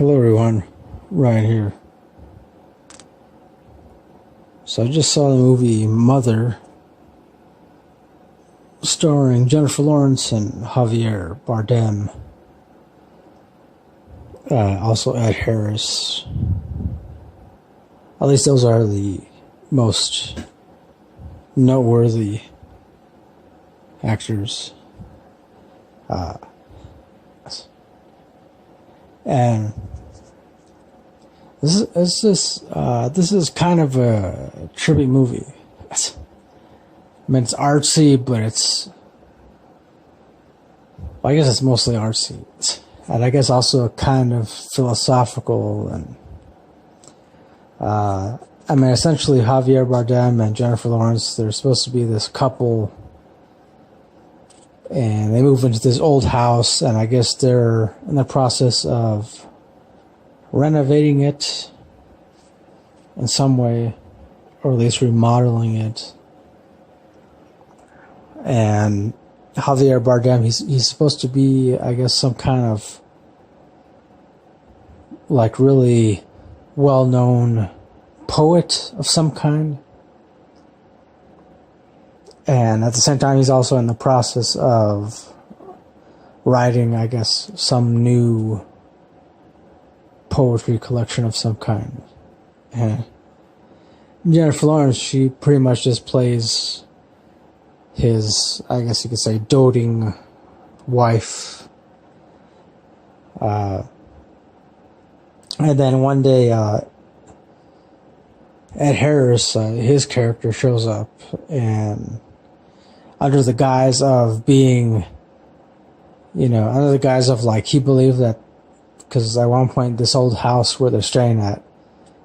Hello everyone, Ryan here. So I just saw the movie Mother, starring Jennifer Lawrence and Javier Bardem. Also Ed Harris. At least those are the most noteworthy actors. And this is kind of a trippy movie. I mean, it's artsy, but I guess it's mostly artsy, and I guess also kind of philosophical. And I mean, essentially, Javier Bardem and Jennifer Lawrence, they're supposed to be this couple, and they move into this old house, and I guess they're in the process of renovating it in some way, or at least remodeling it. And Javier Bardem, he's supposed to be, I guess, some kind of like really well-known poet of some kind. And at the same time, he's also in the process of writing, I guess, some new poetry collection of some kind. And Jennifer Lawrence, she pretty much just plays his, I guess you could say, doting wife. And then one day, Ed Harris, his character, shows up, and under the guise of being, under the guise of, like, he believed that, because at one point this old house where they're staying at,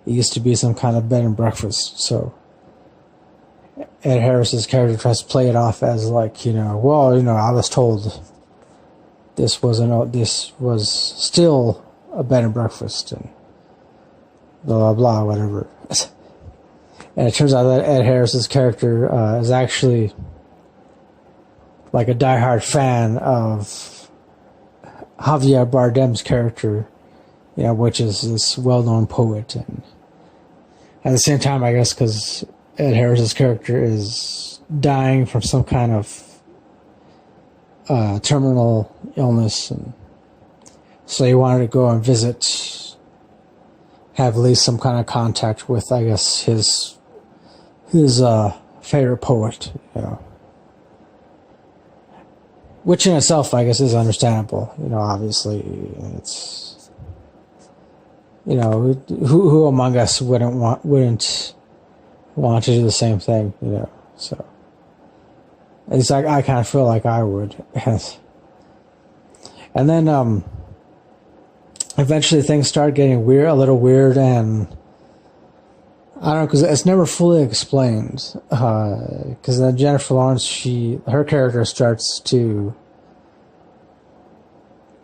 it used to be some kind of bed and breakfast. So Ed Harris's character tries to play it off as like, I was told this was still a bed and breakfast, and blah blah blah, whatever. And it turns out that Ed Harris's character is actually like a diehard fan of Javier Bardem's character, which is this well-known poet. And at the same time, I guess, because Ed Harris's character is dying from some kind of terminal illness, and so he wanted to go and visit, have at least some kind of contact with, I guess, his favorite poet, which in itself, I guess, is understandable. Obviously, it's, who among us wouldn't want to do the same thing, So it's like, I kind of feel like I would. And then eventually things start getting a little weird, and I don't know, because it's never fully explained. Because then Jennifer Lawrence, her character starts to,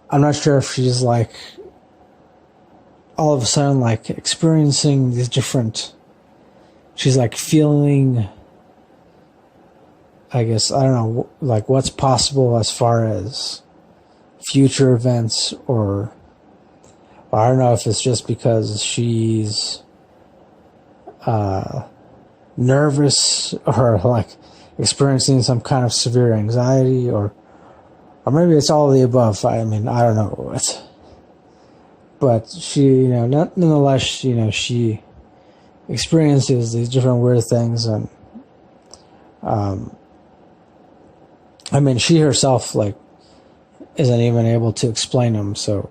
I'm not sure if she's like all of a sudden like experiencing these different, she's like feeling, I guess, I don't know, like what's possible as far as future events, or I don't know if it's just because she's nervous, or like experiencing some kind of severe anxiety, or maybe it's all of the above. I mean, I don't know. But she, nonetheless, she experiences these different weird things, and I mean, she herself like isn't even able to explain them, so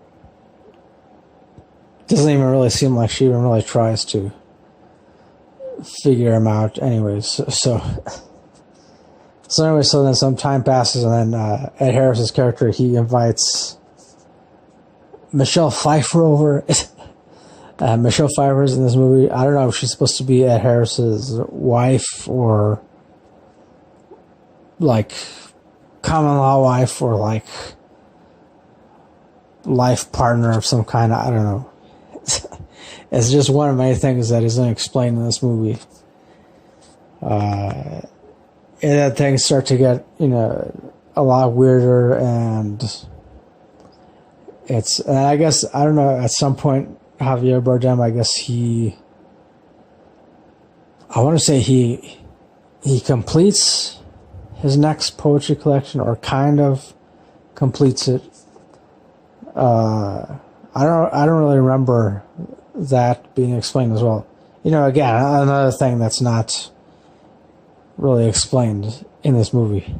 it doesn't even really seem like she even really tries to figure them out anyways. So then some time passes, and then Ed Harris's character, he invites Michelle Pfeiffer over. Michelle Pfeiffer's in this movie. I don't know if she's supposed to be Ed Harris's wife, or like common law wife, or like life partner of some kind. I don't know. It's just one of many things that isn't explained in this movie. And then things start to get, a lot weirder, and It's, and I guess, I don't know, at some point, Javier Bardem, I guess I want to say he completes his next poetry collection, or kind of completes it. I don't really remember that being explained as well. Again, another thing that's not really explained in this movie.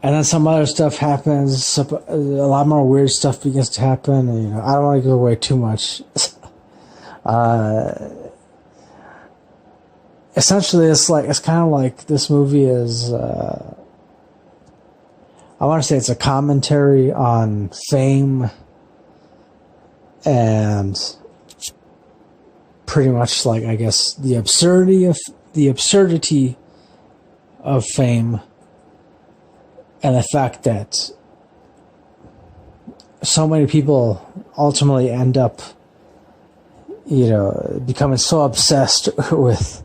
And then some other stuff happens. A lot more weird stuff begins to happen. And, I don't want to give away too much. Essentially, it's kind of like this movie is. I want to say it's a commentary on fame, and pretty much like, I guess, the absurdity of fame. And the fact that so many people ultimately end up, becoming so obsessed with,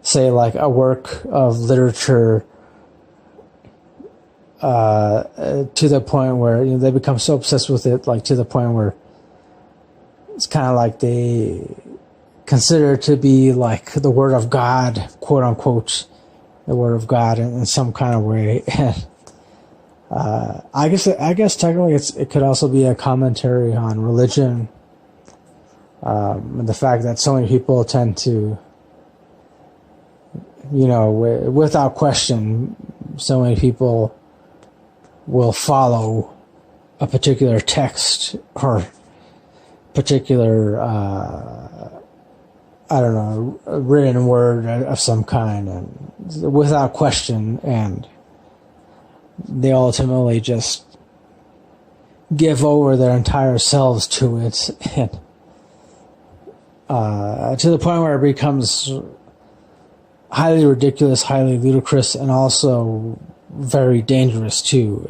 say, like a work of literature, to the point where they become so obsessed with it, like to the point where it's kind of like they consider it to be like the word of God, quote unquote, the word of God in some kind of way. I guess technically it could also be a commentary on religion, and the fact that so many people tend to, without question, so many people will follow a particular text or particular, I don't know, a written word of some kind, and without question, and they ultimately just give over their entire selves to it, and to the point where it becomes highly ridiculous, highly ludicrous, and also very dangerous too.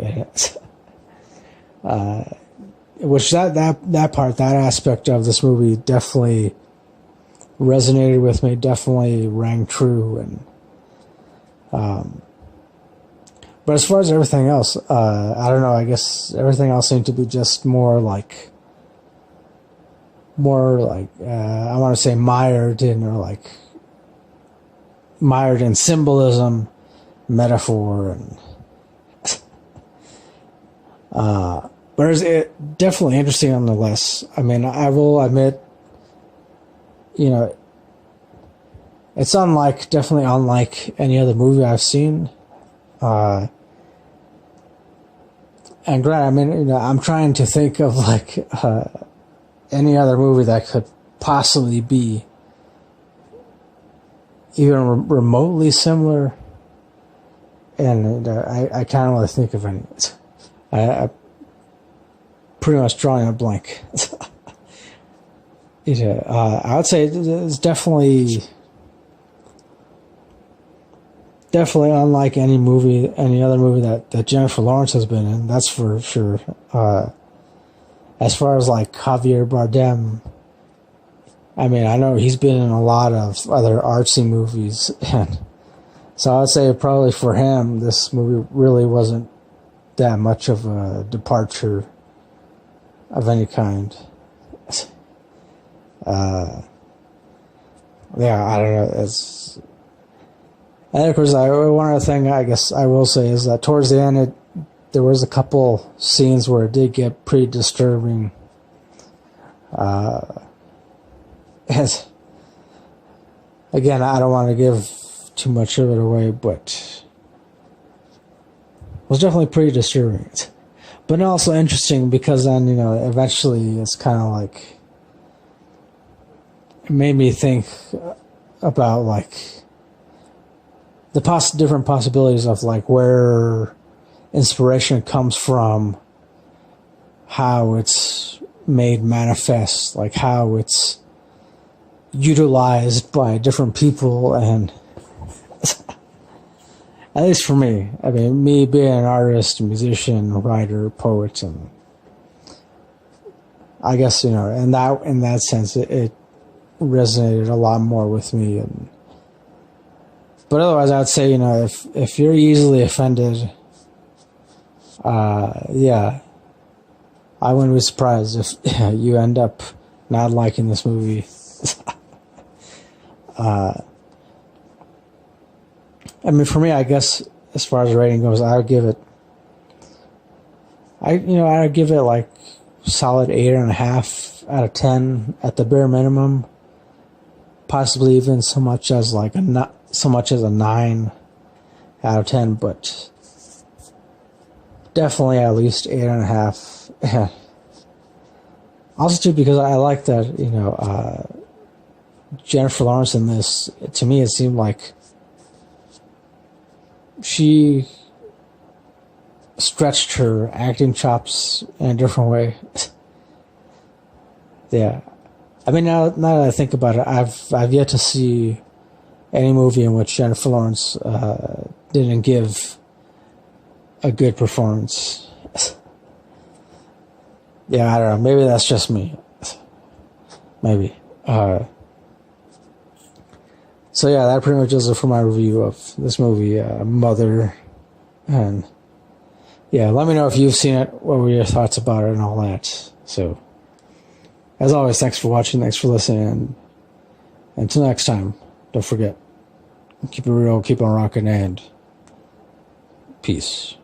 Which that aspect of this movie definitely resonated with me, definitely rang true, and but as far as everything else, I don't know, I guess everything else seemed to be just more like, I want to say mired in symbolism, metaphor, and but it's definitely interesting nonetheless. I mean, I will admit, it's definitely unlike any other movie I've seen. And granted, I mean, I'm trying to think of any other movie that could possibly be even remotely similar, and I can't really think of any. I pretty much drawing a blank. I would say it's definitely unlike any other movie that Jennifer Lawrence has been in. That's for sure. As far as like Javier Bardem, I mean, I know he's been in a lot of other artsy movies, and so I would say probably for him, this movie really wasn't that much of a departure of any kind. Yeah, I don't know. And of course, one other thing I guess I will say is that towards the end, there was a couple scenes where it did get pretty disturbing. As again, I don't want to give too much of it away, but it was definitely pretty disturbing. But also interesting because then, eventually it's kind of like, it made me think about the different possibilities of where inspiration comes from, how it's made manifest, how it's utilized by different people, and at least for me, I mean, me being an artist, musician, writer, poet, and I guess, in that sense, it resonated a lot more with me. But otherwise, I would say, if you're easily offended, yeah, I wouldn't be surprised if you end up not liking this movie. I mean, for me, I guess as far as the rating goes, I would give it. I'd give it like solid 8.5 out of 10 at the bare minimum. Possibly even so much as a 9 out of 10, but definitely at least 8.5. Also, too, because I like that, Jennifer Lawrence in this. To me, it seemed like she stretched her acting chops in a different way. Yeah. I mean, now that I think about it, I've yet to see any movie in which Jennifer Lawrence didn't give a good performance. Yeah, I don't know. Maybe that's just me. Maybe. So yeah, that pretty much does it for my review of this movie, Mother. And yeah, let me know if you've seen it. What were your thoughts about it and all that? So, as always, thanks for watching. Thanks for listening. And until next time, don't forget, keep it real, keep on rocking, and peace.